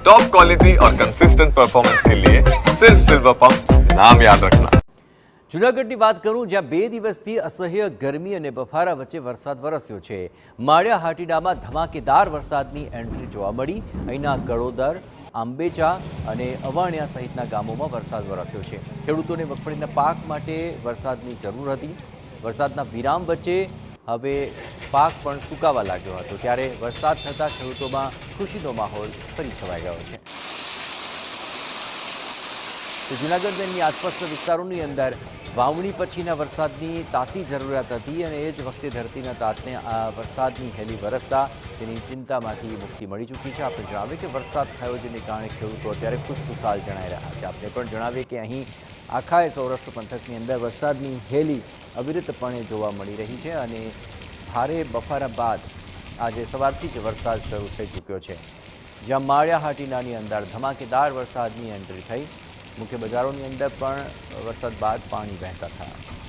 Top quality और consistent performance के लिए सिर्फ सिल्वर पंप नाम याद रखना। જૂનાગઢની વાત કરું, જ્યાં 2 દિવસથી અસહ્ય ગરમી અને બફારા વચ્ચે વરસાદ વરસ્યો છે। માળિયા હાટીડામાં ધમાકેદાર વરસાદની એન્ટ્રી જોવા મળી। અહીંના ગળોદર, આંબેચા અને અવાણિયા સહિતના ગામોમાં વરસાદ વરસ્યો છે। ખેડૂતોને મગફળીના પાક માટે વરસાદની જરૂર હતી। વરસાદના વિરામ વચ્ચે હવે પાક પણ સુકાવા લાગ્યો હતો, ત્યારે વરસાદ થતાં ખેડૂતોમાં ખુશીનો માહોલ ફરી છવાઈ ગયો છે। તો જૂનાગઢ અને આસપાસના વિસ્તારોની અંદર વાવણી પછીના વરસાદની તાતી જરૂરિયાત હતી અને એ જ વખતે ધરતીના તાતને આ વરસાદની હેલી વરસતા તેની ચિંતામાંથી મુક્તિ મળી ચૂકી છે। આપણે જણાવીએ કે વરસાદ થયો જેને કારણે ખેડૂતો અત્યારે ખુશખુશાલ જણાઈ રહ્યા છે। આપણે પણ જણાવીએ કે અહીં આખા સૌરાષ્ટ્ર પંથકની અંદર વરસાદની હેલી અવિરતપણે જોવા મળી રહી છે અને ભારે બફારા બાદ આજે સવારથી જ વરસાદ શરૂ થઈ ચૂક્યો છે। જ્યાં માળિયા હાટીનાની અંદર ધમાકેદાર વરસાદની એન્ટ્રી થઈ। મુખ્ય બજારોની અંદર પણ વરસાદ બાદ પાણી વહેતા થયા।